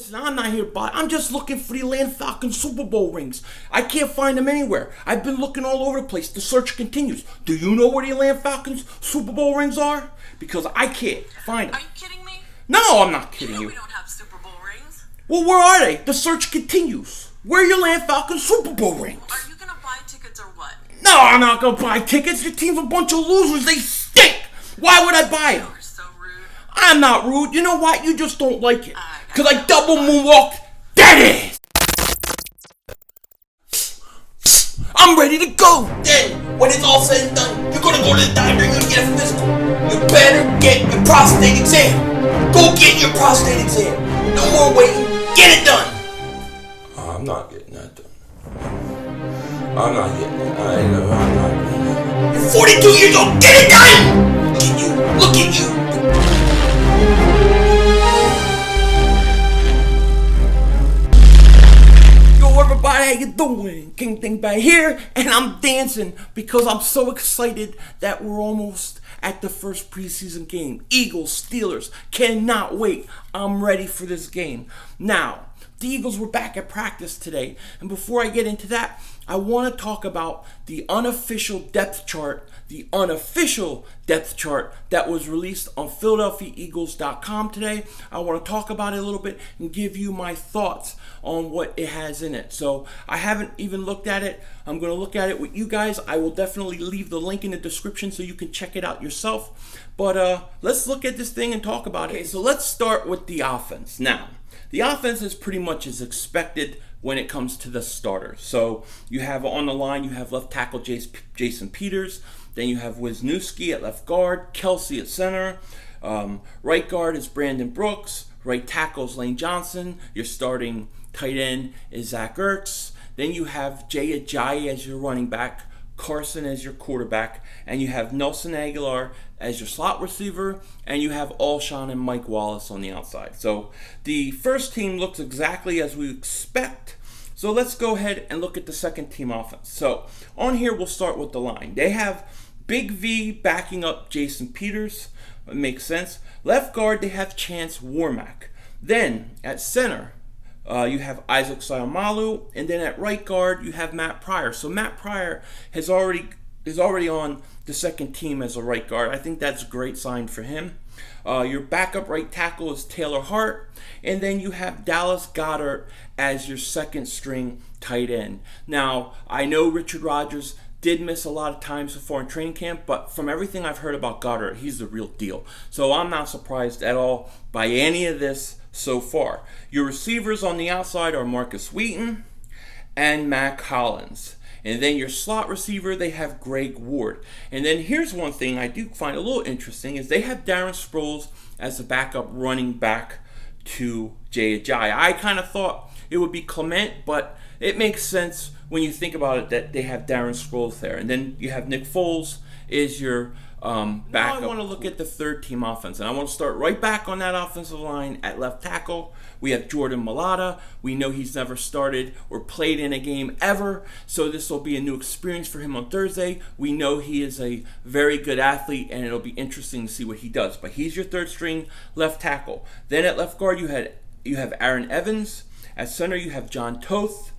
listen, I'm not here to buy. I'm just looking for the Atlanta Falcons Super Bowl rings. I can't find them anywhere. I've been looking all over the place. The search continues. Do you know where the Atlanta Falcons Super Bowl rings are? Because I can't find them. Are you kidding me? No, I'm not kidding you. We don't have Super Bowl rings. Well, where are they? The search continues. Where are your Atlanta Falcons Super Bowl rings? Are you gonna buy tickets or what? No, I'm not gonna buy tickets. Your team's a bunch of losers. They stink. Why would I buy them? You're so rude. I'm not rude. You know what? You just don't like it. Because I double moonwalked. That is. I'm ready to go. Then, when it's all said and done, you're gonna go to the doctor and get a physical. You better get your prostate exam. Go get your prostate exam. No more waiting. Get it done. I'm not getting that done. I'm not getting it. I'm not getting it. You're 42 years old. Get it done. Look at you. Look at you. Everybody, how you doing? King Thing back here, and I'm dancing because I'm so excited that we're almost at the first preseason game. Eagles, Steelers, cannot wait. I'm ready for this game. Now, the Eagles were back at practice today, and before I get into that, I want to talk about the unofficial depth chart that was released on PhiladelphiaEagles.com today. I want to talk about it a little bit and give you my thoughts on what it has in it. So I haven't even looked at it. I'm going to look at it with you guys. I will definitely leave the link in the description so you can check it out yourself. But let's look at this thing and talk about it. Okay, so let's start with the offense. Now, the offense is pretty much as expected when it comes to the starters. So you have on the line, you have left tackle Jason Peters. Then you have Wisniewski at left guard, Kelsey at center. Right guard is Brandon Brooks. Right tackle is Lane Johnson. Your starting tight end is Zach Ertz. Then you have Jay Ajayi as your running back, Carson as your quarterback, and you have Nelson Aguilar as your slot receiver, and you have Alshon and Mike Wallace on the outside. So the first team looks exactly as we expect. So let's go ahead and look at the second team offense. So on here, we'll start with the line. They have Big V backing up Jason Peters. It makes sense. Left guard, they have Chance Warmack. Then at center, you have Isaac Sayamalu, and then at right guard you have Matt Pryor. So Matt Pryor is already on the second team as a right guard. I think that's a great sign for him. Your backup right tackle is Taylor Hart, and then you have Dallas Goedert as your second string tight end. Now, I know Richard Rodgers did miss a lot of time so far in training camp, but from everything I've heard about Goddard, he's the real deal. So I'm not surprised at all by any of this so far. Your receivers on the outside are Marcus Wheaton and Mac Hollins. And then your slot receiver, they have Greg Ward. And then here's one thing I do find a little interesting is they have Darren Sproles as the backup running back to Jay Ajayi. I kind of thought it would be Clement, but it makes sense when you think about it that they have Darren Sproles there. And then you have Nick Foles is your backup. Now I want to look at the third team offense, and I want to start right back on that offensive line at left tackle. We have Jordan Mailata. We know he's never started or played in a game ever, so this will be a new experience for him on Thursday. We know he is a very good athlete, and it'll be interesting to see what he does. But he's your third string left tackle. Then at left guard, you have Aaron Evans. At center, you have John Toth.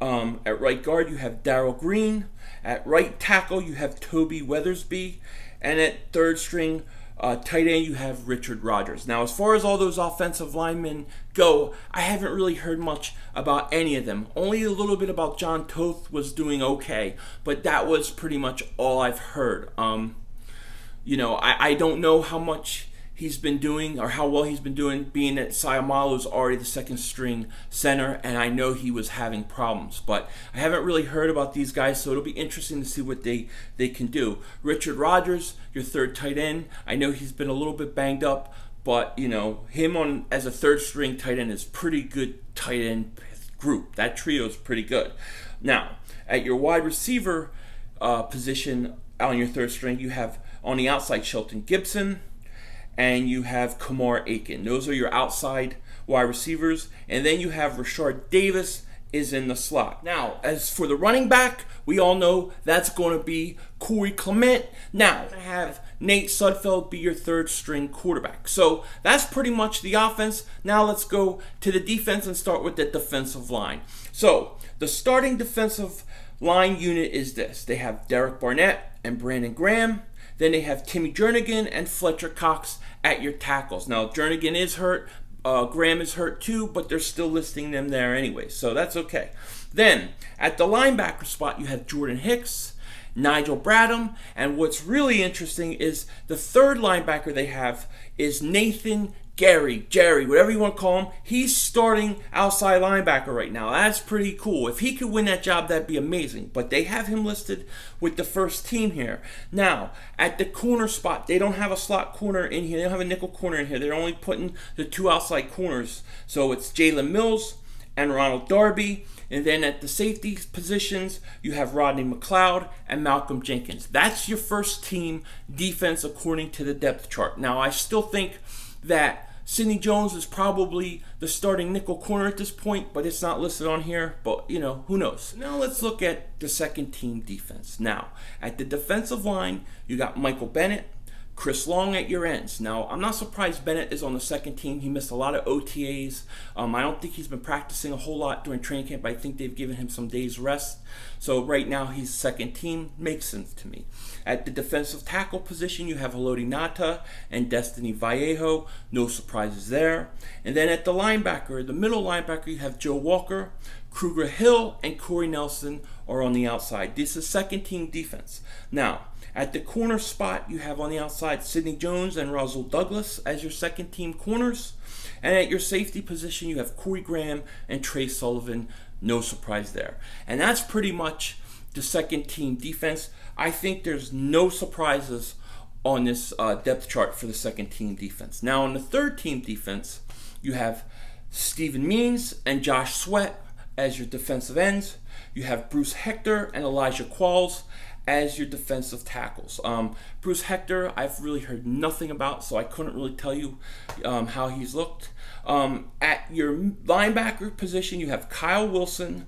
At right guard, you have Darrell Green. At right tackle, you have Toby Weathersby. And at third string tight end, you have Richard Rodgers. Now, as far as all those offensive linemen go, I haven't really heard much about any of them. Only a little bit about John Toth was doing okay, but that was pretty much all I've heard. I don't know how much he's been doing or how well he's been doing, being that Sayamalu is already the second string center, and I know he was having problems. But I haven't really heard about these guys, so it'll be interesting to see what they can do. Richard Rodgers, your third tight end. I know he's been a little bit banged up, but him on as a third string tight end is pretty good tight end group. That trio is pretty good. Now, at your wide receiver position on your third string, you have on the outside Shelton Gibson, and you have Kamar Aiken. Those are your outside wide receivers. And then you have Rashard Davis is in the slot. Now, as for the running back, we all know that's going to be Corey Clement. Now, I have Nate Sudfeld be your third string quarterback. So that's pretty much the offense. Now let's go to the defense and start with the defensive line. So the starting defensive line unit is this. They have Derek Barnett and Brandon Graham. Then they have Timmy Jernigan and Fletcher Cox at your tackles. Now, Jernigan is hurt. Graham is hurt too, but they're still listing them there anyway, so that's okay. Then, at the linebacker spot, you have Jordan Hicks, Nigel Bradham, and what's really interesting is the third linebacker they have is Nathan Jerry, whatever you want to call him. He's starting outside linebacker right now. That's pretty cool. If he could win that job, that'd be amazing. But they have him listed with the first team here. Now, at the corner spot, they don't have a slot corner in here. They don't have a nickel corner in here. They're only putting the two outside corners. So it's Jalen Mills and Ronald Darby. And then at the safety positions, you have Rodney McLeod and Malcolm Jenkins. That's your first team defense according to the depth chart. Now, I still think that Sidney Jones is probably the starting nickel corner at this point, but it's not listed on here. But, who knows? Now let's look at the second team defense. Now, at the defensive line, you got Michael Bennett, Chris Long at your ends. Now, I'm not surprised Bennett is on the second team. He missed a lot of OTAs. I don't think he's been practicing a whole lot during training camp. I think they've given him some days rest. So right now he's second team. Makes sense to me. At the defensive tackle position, you have Haloti Ngata and Destiny Vallejo. No surprises there. And then at the middle linebacker, you have Joe Walker, Kruger Hill, and Corey Nelson are on the outside. This is second team defense. Now, at the corner spot, you have on the outside Sidney Jones and Russell Douglas as your second team corners. And at your safety position, you have Corey Graham and Trey Sullivan. No surprise there. And that's pretty much the second team defense. I think there's no surprises on this depth chart for the second team defense. Now, on the third team defense, you have Stephen Means and Josh Sweat as your defensive ends. You have Bruce Hector and Elijah Qualls as your defensive tackles. Bruce Hector, I've really heard nothing about, so I couldn't really tell you how he's looked. At your linebacker position, you have Kyle Wilson,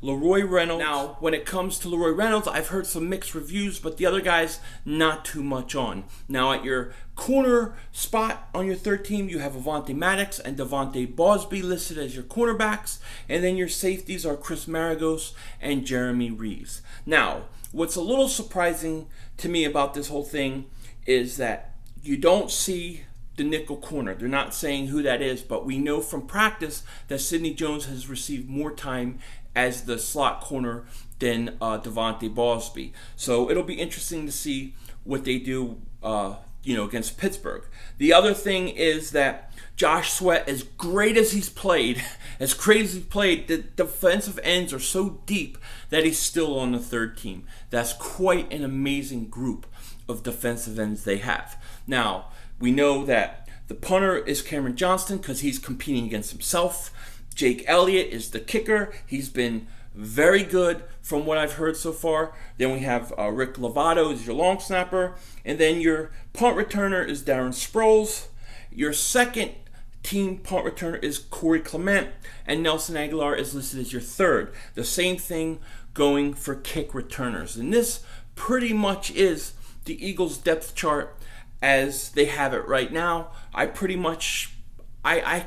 Leroy Reynolds. Now, when it comes to Leroy Reynolds, I've heard some mixed reviews, but the other guys, not too much on. Now, at your corner spot on your third team, you have Avonte Maddox and Devontae Bosby listed as your cornerbacks, and then your safeties are Chris Maragos and Jeremy Reeves. Now, what's a little surprising to me about this whole thing is that you don't see the nickel corner. They're not saying who that is, but we know from practice that Sidney Jones has received more time as the slot corner than Devontae Bosby. So it'll be interesting to see what they do against Pittsburgh. The other thing is that Josh Sweat, as great as he's played, the defensive ends are so deep that he's still on the third team. That's quite an amazing group of defensive ends they have. Now, we know that the punter is Cameron Johnston because he's competing against himself. Jake Elliott is the kicker. He's been very good from what I've heard so far. Then we have Rick Lovato is your long snapper. And then your punt returner is Darren Sproles. Your second team punt returner is Corey Clement. And Nelson Aguilar is listed as your third. The same thing going for kick returners. And this pretty much is the Eagles depth chart as they have it right now. I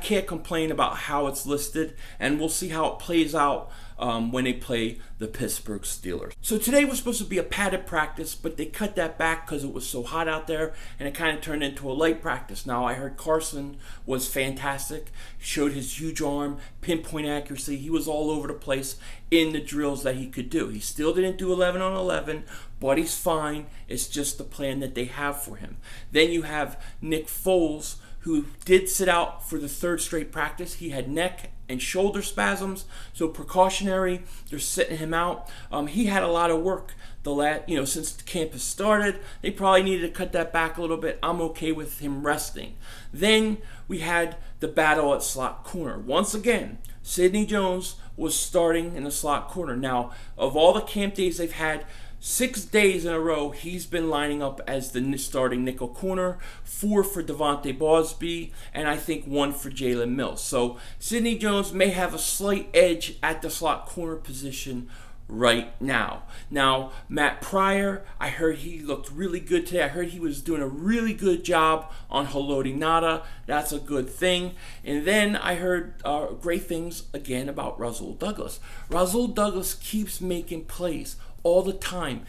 can't complain about how it's listed, and we'll see how it plays out when they play the Pittsburgh Steelers. So today was supposed to be a padded practice, but they cut that back because it was so hot out there, and it kind of turned into a light practice. Now, I heard Carson was fantastic, showed his huge arm, pinpoint accuracy. He was all over the place in the drills that he could do. He still didn't do 11 on 11, but he's fine. It's just the plan that they have for him. Then you have Nick Foles, who did sit out for the third straight practice. He had neck and shoulder spasms, so precautionary. They're sitting him out. He had a lot of work since the camp has started. They probably needed to cut that back a little bit. I'm okay with him resting. Then we had the battle at slot corner. Once again, Sidney Jones was starting in the slot corner. Now, of all the camp days they've had, 6 days in a row, he's been lining up as the starting nickel corner, 4 for Devontae Bosby, and I think 1 for Jalen Mills. So Sidney Jones may have a slight edge at the slot corner position right now. Now, Matt Pryor, I heard he looked really good today. I heard he was doing a really good job on Haloti Ngata. That's a good thing. And then I heard great things again about Rasul Douglas. Rasul Douglas keeps making plays all the time.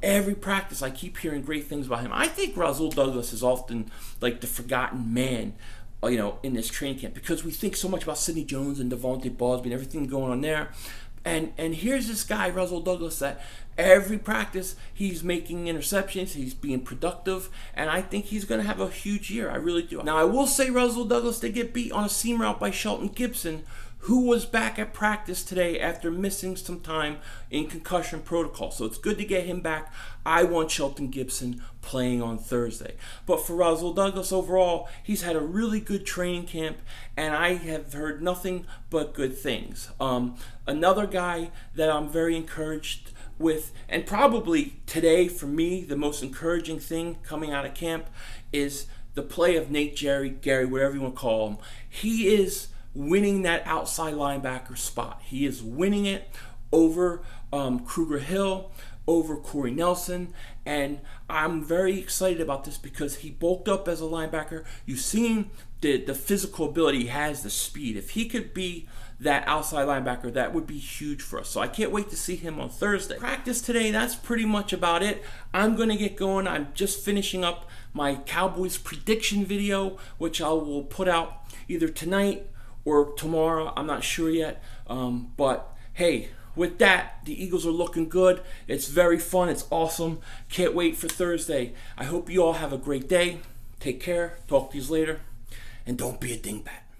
Every practice, I keep hearing great things about him. I think Rasul Douglas is often like the forgotten man, in this training camp, because we think so much about Sidney Jones and Devontae Bosby and everything going on there. And here's this guy, Rasul Douglas, that every practice he's making interceptions, he's being productive, and I think he's going to have a huge year. I really do. Now, I will say Rasul Douglas did get beat on a seam route by Shelton Gibson, who was back at practice today after missing some time in concussion protocol. So it's good to get him back. I want Shelton Gibson playing on Thursday. But for Rasul Douglas overall, he's had a really good training camp, and I have heard nothing but good things. Another guy that I'm very encouraged with, and probably today for me, the most encouraging thing coming out of camp is the play of Nate Gary, whatever you want to call him. He is winning that outside linebacker spot. He is winning it over Kruger Hill, over Corey Nelson, and I'm very excited about this because he bulked up as a linebacker. You've seen the physical ability he has, the speed. If he could be that outside linebacker, that would be huge for us. So I can't wait to see him on Thursday. Practice today, that's pretty much about it. I'm going to get going. I'm just finishing up my Cowboys prediction video, which I will put out either tonight or tomorrow. I'm not sure yet. But hey, with that, the Eagles are looking good. It's very fun. It's awesome. Can't wait for Thursday. I hope you all have a great day. Take care. Talk to you later. And don't be a dingbat.